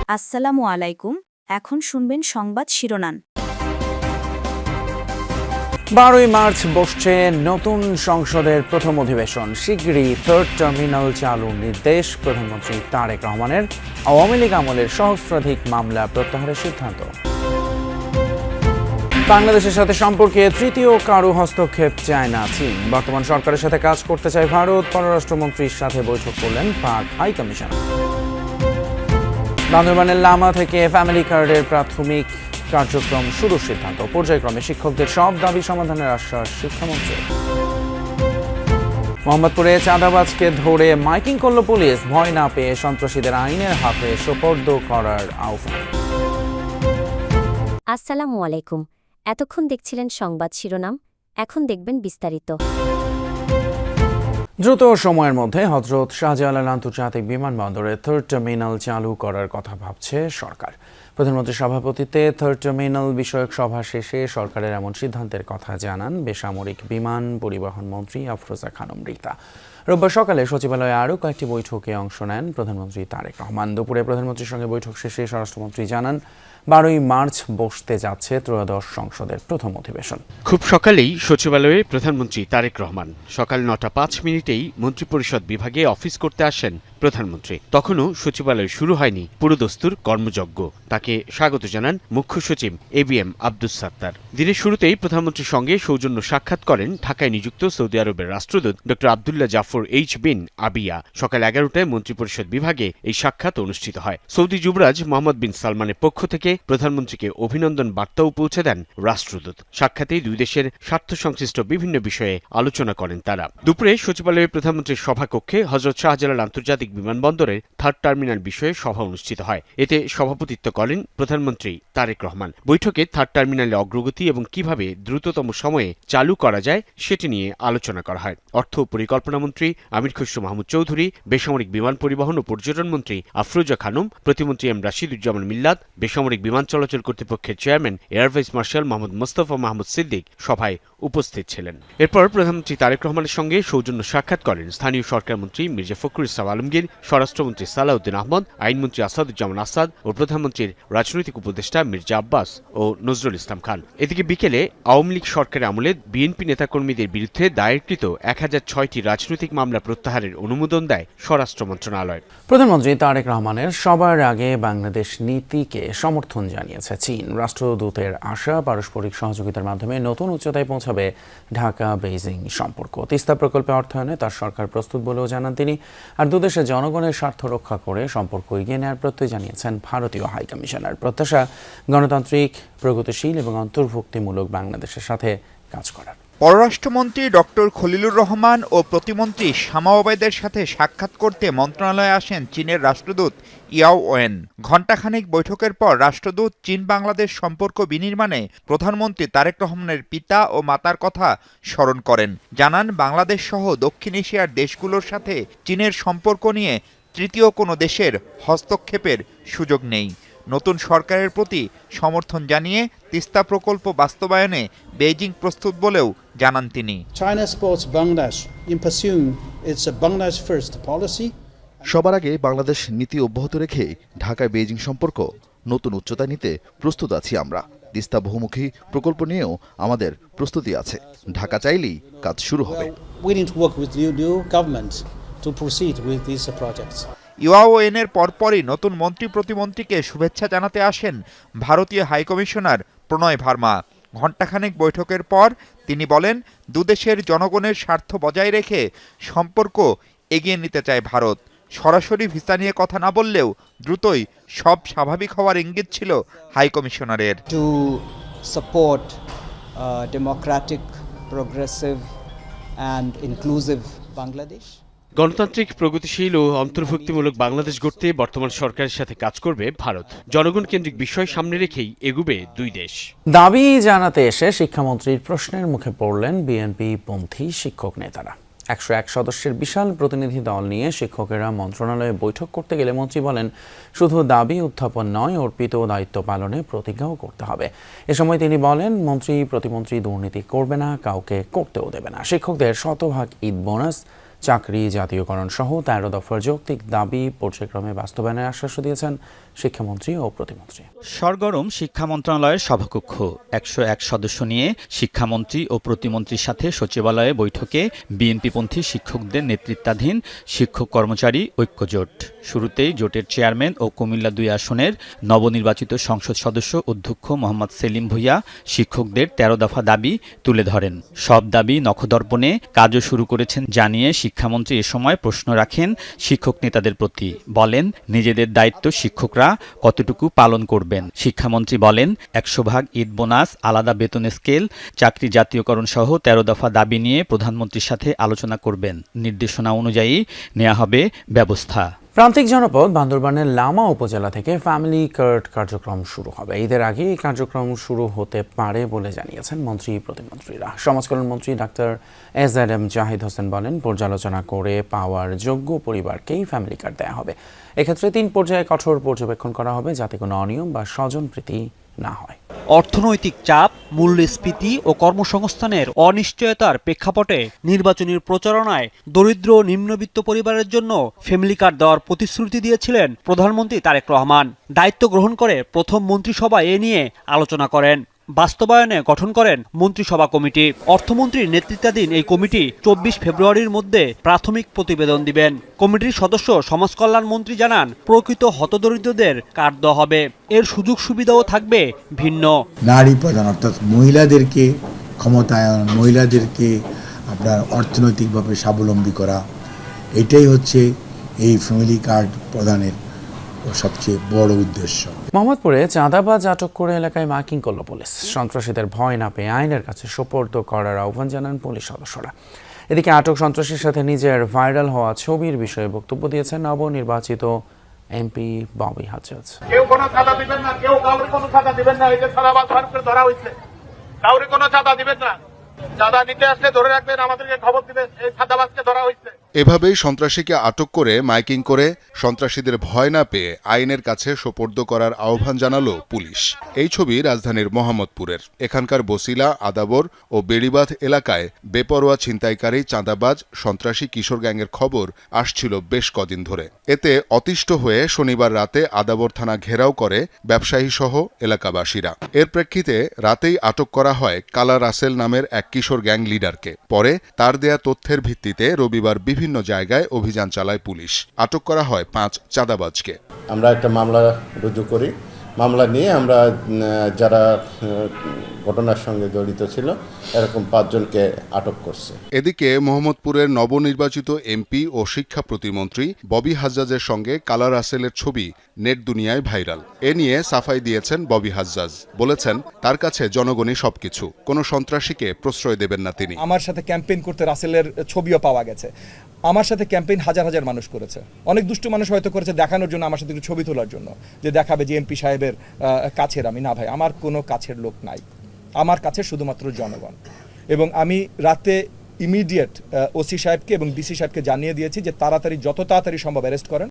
আসসালামু আলাইকুম। এখন শুনবেন সংবাদ শিরোনাম। 12ই মার্চ বসছে নতুন সংসদের প্রথম অধিবেশন। শিগগিরই থার্ড টার্মিনাল চালুর নির্দেশ প্রধানমন্ত্রী তারেক রহমানের। আওয়ামী লীগ আমলের সহস্রাধিক মামলা প্রত্যাহারের সিদ্ধান্ত। বাংলাদেশের সাথে সম্পর্কে তৃতীয় কারো হস্তক্ষেপ চায় না চীন। বর্তমান সরকারের সাথে কাজ করতে চায় ভারত। পররাষ্ট্রমন্ত্রীর সাথে বৈঠক করলেন পাক হাই কমিশনার। বান্দরবানের লামা থেকে ফ্যামিলি কার্ডের প্রাথমিক কার্যক্রম শুরুর সিদ্ধান্ত। পর্যায়ক্রমে শিক্ষকদের সব দাবি সমাধানের আশ্বাস শিক্ষামন্ত্রী। মোহাম্মদপুরে চাঁদাবাজকে ধরে মাইকিং করল পুলিশ। ভয় না পেয়ে সন্ত্রাসীদের আইনের হাতে সোপর্দ করার আহ্বান। আসসালামু আলাইকুম। এতক্ষণ দেখছিলেন সংবাদ শিরোনাম, এখন দেখবেন বিস্তারিত। দ্রুত সময়ের মধ্যে হযরত শাহজালাল আন্তর্জাতিক বিমানবন্দরে থার্ড টার্মিনাল চালু করার কথা ভাবছে সরকার। প্রধানমন্ত্রীর সভাপতিত্বে থার্ড টার্মিনাল বিষয়ক সভা শেষে সরকারের এমন সিদ্ধান্তের কথা জানান বেসামরিক বিমান পরিবহন মন্ত্রী আফরোজা খানম রিতা। রোববার সকালে সচিবালয়ে আরও কয়েকটি বৈঠকে অংশ নেন প্রধানমন্ত্রী তারেক রহমান। দুপুরে প্রধানমন্ত্রীর সঙ্গে বৈঠক শেষে স্বরাষ্ট্রমন্ত্রী জানান 12ই মার্চ বসতে যাচ্ছে ত্রয়োদশ সংসদের প্রথম অধিবেশন। খুব সকালেই সচিবালয়ে প্রধানমন্ত্রী তারেক রহমান। সকাল 9:05 মন্ত্রিপরিষদ বিভাগে অফিস করতে আসেন প্রধানমন্ত্রী। তখনও সচিবালয় শুরু হয়নি পুরোদস্তুর কর্মযজ্ঞ। তাকে স্বাগত জানান মুখ্য সচিব ABM আব্দুস সাত্তার। দিনের শুরুতেই প্রধানমন্ত্রীর সঙ্গে সৌজন্য সাক্ষাৎ করেন ঢাকায় নিযুক্ত সৌদি আরবের রাষ্ট্রদূত ড আবদুল্লাহ জাফর H বিন আবিয়া। সকাল 11টায় মন্ত্রিপরিষদ বিভাগে এই সাক্ষাৎ অনুষ্ঠিত হয়। সৌদি যুবরাজ মোহাম্মদ বিন সালমানের পক্ষ থেকে প্রধানমন্ত্রীকে অভিনন্দন বার্তাও পৌঁছে দেন রাষ্ট্রদূত। সাক্ষাতেই দুই দেশের স্বার্থ সংশ্লিষ্ট বিভিন্ন বিষয়ে আলোচনা করেন তারা। দুপুরে সচিবালয়ে প্রধানমন্ত্রীর সভাকক্ষে হযরত শাহজালাল আন্তর্জাতিক বিমানবন্দরের থার্ড টার্মিনাল বিষয়ে সভা অনুষ্ঠিত হয়। এতে সভাপতিত্ব করেন প্রধানমন্ত্রী তারেক রহমান। বৈঠকে থার্ড টার্মিনালের অগ্রগতি এবং কিভাবে দ্রুততম সময়ে চালু করা যায় সেটি নিয়ে আলোচনা করা হয়। অর্থ ও পরিকল্পনা মন্ত্রী আমির খসরু মাহমুদ চৌধুরী, বেসামরিক বিমান পরিবহন ও পর্যটন মন্ত্রী আফরোজা খানম, প্রতিমন্ত্রী এম রাশিদুজ্জামান মিল্লাত, বেসামরিক বিমান চলাচল কর্তৃপক্ষের chairman air vice marshal Mohammad Mostafa Mahmud Siddique সভায় উপস্থিত ছিলেন। এরপর প্রধানমন্ত্রী তারেক রহমানের সঙ্গে সৌজন্য সাক্ষাৎ করেন স্থানীয় সরকার মন্ত্রী মির্জা ফখরুল ইসলাম আলমগীর, স্বরাষ্ট্রমন্ত্রী সালাউদ্দিন আহমদ, আইনমন্ত্রী আসাদুজ্জামান আসাদ ও প্রধানমন্ত্রীর রাজনৈতিক উপদেষ্টা মির্জা আব্বাস ও নজরুল ইসলাম খান। এদিকে বিকেলে আওয়ামী লীগ সরকারের আমলে বিএনপি নেতাকর্মীদের বিরুদ্ধে দায়েরকৃত 1006টি রাজনৈতিক মামলা প্রত্যাহারের অনুমোদন দেয় স্বরাষ্ট্র মন্ত্রণালয়। প্রধানমন্ত্রী তারেক রহমানের সবার আগে বাংলাদেশ নীতিকে সমর্থন জানিয়েছে চীন। রাষ্ট্রদূতের আশা, পারস্পরিক সহযোগিতার মাধ্যমে নতুন উচ্চতায় পৌঁছাবে ঢাকা বেইজিং সম্পর্ক। তিস্তা প্রকল্পে অর্থায়নে তার সরকার প্রস্তুত বলেও জানান তিনি। আর দুদেশের জনগণের স্বার্থ রক্ষা করে সম্পর্ক এগিয়ে নেওয়ার প্রত্যয় জানিয়েছেন ভারতীয় হাই কমিশনার। প্রত্যাশা গণতান্ত্রিক, প্রগতিশীল এবং অন্তর্ভুক্তিমূলক বাংলাদেশের সাথে কাজ করার। পররাষ্ট্রমন্ত্রী ডক্টর খলিলুর রহমান ও প্রতিমন্ত্রী শামা ওবায়দের সাথে সাক্ষাৎ করতে মন্ত্রণালয়ে আসেন চীনের রাষ্ট্রদূত ইয়াও ওয়েন। ঘণ্টাখানেক বৈঠকের পর রাষ্ট্রদূত চীন বাংলাদেশ সম্পর্ক বিনির্মাণে প্রধানমন্ত্রী তারেক রহমানের পিতা ও মাতার কথা স্মরণ করেন। জানান বাংলাদেশ সহ দক্ষিণ এশিয়ার দেশগুলোর সাথে চীনের সম্পর্ক নিয়ে তৃতীয় কোনো দেশের হস্তক্ষেপের সুযোগ নেই। নতুন সরকারের প্রতি সমর্থন জানিয়ে তিস্তা প্রকল্প বাস্তবায়নে বেইজিং প্রস্তুত বলেও জানান তিনি। সবার আগে বাংলাদেশ নীতি অব্যাহত রেখে ঢাকায় বেইজিং সম্পর্ক নতুন উচ্চতায় নিতে প্রস্তুত আছি আমরা। তিস্তা বহুমুখী প্রকল্প নিয়েও আমাদের প্রস্তুতি আছে। ঢাকা চাইলেই কাজ শুরু হবে। ইউএনের পরপরই নতুন মন্ত্রী প্রতিমন্ত্রীকে শুভেচ্ছা জানাতে আসেন ভারতীয় হাইকমিশনার প্রণয় ভার্মা। ঘণ্টাখানেক বৈঠকের পর তিনি বলেন, দুদেশের জনগণের স্বার্থ বজায় রেখে সম্পর্ক এগিয়ে নিতে চায় ভারত। সরাসরি ভিসা নিয়ে কথা না বললেও দ্রুতই সব স্বাভাবিক হওয়ার ইঙ্গিত ছিল হাইকমিশনারের। To support democratic, progressive and inclusive Bangladesh. গণতান্ত্রিক, প্রগতিশীল ও অন্তর্ভুক্তিমূলক বাংলাদেশ গড়তে বর্তমান সরকারের সাথে কাজ করবে ভারত। জনগণ কেন্দ্রিক বিষয় সামনে রেখেই এগুবে দুই দেশ। দাবি জানাতে এসে শিক্ষামন্ত্রীর প্রশ্নের মুখে পড়লেন বিএনপি পন্থী শিক্ষক নেতারা। 101 সদস্যের বিশাল প্রতিনিধি দল নিয়ে শিক্ষকেরা মন্ত্রণালয়ে বৈঠক করতে গেলে মন্ত্রী বলেন, শুধু দাবি উত্থাপন নয়, অর্পিত দায়িত্ব পালনে প্রতিজ্ঞাও করতে হবে। এ সময় তিনি বলেন, মন্ত্রী প্রতিমন্ত্রী দুর্নীতি করবে না, কাউকে করতেও দেবে না। শিক্ষকদের শতভাগ ঈদ বোনাস চাকরি জাতীয়করণ সহ ১৩ দফার যৌক্তিক দাবি পর্যায়ক্রমে বাস্তবায়নের আশ্বাস দিয়েছেন শিক্ষামন্ত্রী ও প্রতিমন্ত্রী। সরগরম শিক্ষা মন্ত্রণালয়ের সভাকক্ষ ১০১ সদস্য নিয়ে শিক্ষামন্ত্রী ও প্রতিমন্ত্রীর সাথে সচিবালয়ে বৈঠকে বিএনপিপন্থী শিক্ষকদের নেতৃত্বাধীন শিক্ষক কর্মচারী ঐক্যজোট। শুরুতেই জোটের চেয়ারম্যান ও কুমিল্লা ২ আসনের নবনির্বাচিত সংসদ সদস্য অধ্যক্ষ মোহাম্মদ সেলিম ভূঁইয়া শিক্ষকদের ১৩ দফা দাবি তুলে ধরেন। সব দাবি নখদর্পণে কাজও শুরু করেছেন জানিয়ে শিক্ষামন্ত্রী এ সময় প্রশ্ন রাখেন শিক্ষক নেতাদের প্রতি। বলেন, নিজেদের দায়িত্ব শিক্ষকরা কতটুকু পালন করবেন। শিক্ষামন্ত্রী বলেন, ১০০% ঈদ বোনাস, আলাদা বেতন স্কেল, চাকরি জাতীয়করণ সহ ১৩ দফা দাবি নিয়ে প্রধানমন্ত্রীর সাথে আলোচনা করবেন। নির্দেশনা অনুযায়ী নেওয়া হবে ব্যবস্থা। প্রান্তিক জনপদ বান্দরবানের লামা উপজেলা থেকে ফ্যামিলি কার্ড কার্যক্রম শুরু হবে। ঈদের আগে এই কার্যক্রম শুরু হতে পারে বলে জানিয়েছেন মন্ত্রী প্রতিমন্ত্রীরা। সমাজ কল্যাণ মন্ত্রী ডাক্তার এম জাহিদ হোসেন বলেন, পর্যালোচনা করে পাওয়ার যোগ্য পরিবারকেই ফ্যামিলি কার্ড দেওয়া হবে। এক্ষেত্রে ৩ পর্যায়ে কঠোর পর্যবেক্ষণ করা হবে যাতে কোনো অনিয়ম বা স্বজনপ্রীতি না হয়। অর্থনৈতিক চাপ, মূল্যস্ফীতি ও কর্মসংস্থানের অনিশ্চয়তার প্রেক্ষাপটে নির্বাচনী প্রচারণায় দরিদ্র ও নিম্নবিত্ত পরিবারের জন্য ফ্যামিলি কার্ড দেওয়ার প্রতিশ্রুতি দিয়েছিলেন প্রধানমন্ত্রী তারেক রহমান। দায়িত্ব গ্রহণ করে প্রথম মন্ত্রিসভায় এ নিয়ে আলোচনা করেন। বাস্তবায়নে গঠন করেন মন্ত্রিসভা কমিটি। অর্থমন্ত্রীর নেতৃত্বাধীন এই কমিটি ২৪ ফেব্রুয়ারির মধ্যে প্রাথমিক প্রতিবেদন দিবেন। কমিটির সদস্য সমাজ কল্যাণ মন্ত্রী জানান, প্রকৃত হতদরিদ্রদের কার্ড দেওয়া হবে। এর সুযোগ সুবিধাও থাকবে ভিন্ন। নারী প্রধান অর্থাৎ মহিলাদেরকে ক্ষমতায়ন, মহিলাদেরকে আপনার অর্থনৈতিকভাবে স্বাবলম্বী করা, এটাই হচ্ছে এই ফ্যামিলি কার্ড প্রদানের সবচেয়ে বড় উদ্দেশ্য। মোহাম্মদপুরে চাঁদাবাজ আটক করে এলাকায় মাইকিং করল পুলিশ। সন্ত্রাসীদের ভয় না পেয়ে আইনের কাছে সোপর্দ করার আহ্বান জানান পুলিশ সদস্যরা। এদিকে আটক সন্ত্রাসীর সাথে নিজের ভাইরাল হওয়া ছবির বিষয়ে বক্তব্য দিয়েছেন নবনির্বাচিত এমপি ববি হাজ্জাজ। কেউ কোনো চাঁদা দিবেন না, কেউ কাউরে কোনো চাঁদা দিবেন না। এই যে চাঁদাবাজ করে ধরা হয়েছে, কাউরে কোনো চাঁদা দিবেন না। চাঁদা নিতে আসলে ধরে রাখবেন, আমাদেরকে খবর দিবেন এই চাঁদাবাজকে ধরা হয়েছে। এভাবেই সন্ত্রাসীকে আটক করে মাইকিং করে সন্ত্রাসীদের ভয় না পেয়ে আইনের কাছে সোপর্দ করার আহ্বান জানালো পুলিশ। এই ছবি রাজধানীর মোহাম্মদপুরের। এখানকার বসিলা, আদাবর ও বেড়িবাঁধ এলাকায় বেপরোয়া ছিনতাইকারী, চাঁদাবাজ, সন্ত্রাসী কিশোর গ্যাংয়ের খবর আসছিল বেশ কদিন ধরে। এতে অতিষ্ঠ হয়ে শনিবার রাতে আদাবর থানা ঘেরাও করে ব্যবসায়ী সহ এলাকাবাসীরা। এর প্রেক্ষিতে রাতেই আটক করা হয় কালা রাসেল নামের এক কিশোর গ্যাং লিডারকে। পরে তার দেয়া তথ্যের ভিত্তিতে রবিবার বিভিন্ন জায়গায় অভিযান চালায় পুলিশ। আটক করা হয় ৫ চাঁদাবাজকে। আমরা একটা মামলা রুজু করি। মামলা নিয়ে আমরা যারা ঘটনার সঙ্গে জড়িত ছিল এরকম ৫ জনকে আটক করছে। এদিকে মোহাম্মদপুরের নবনির্বাচিত এমপি ও শিক্ষা প্রতিমন্ত্রী ববি হাজ্জাজের সঙ্গে কালা রাসেলের ছবি নেট দুনিয়ায় ভাইরাল। এ নিয়ে সাফাই দিয়েছেন ববি হাজ্জাজ। বলেছেন, তার কাছে জনগণই সবকিছু, কোনো সন্ত্রাসীকে প্রশ্রয় দেবেন না তিনি। আমার সাথে ক্যাম্পেইন করতে রাসেলের ছবিও পাওয়া গেছে। আমার সাথে ক্যাম্পেইন হাজার হাজার মানুষ করেছে। অনেক দুষ্ট মানুষ হয়তো করেছে দেখানোর জন্য, আমার সাথে একটু ছবি তোলার জন্য, যে দেখাবে যে এমপি সাহেবের কাছের আমি। না ভাই, আমার কোনো কাছের লোক নাই, আমার কাছে শুধুমাত্র জনগণ। এবং আমি রাতে ইমিডিয়েট ওসি সাহেবকে এবং ডিসি সাহেবকে জানিয়ে দিয়েছি যে তাড়াতাড়ি, যত তাড়াতাড়ি সম্ভব অ্যারেস্ট করেন।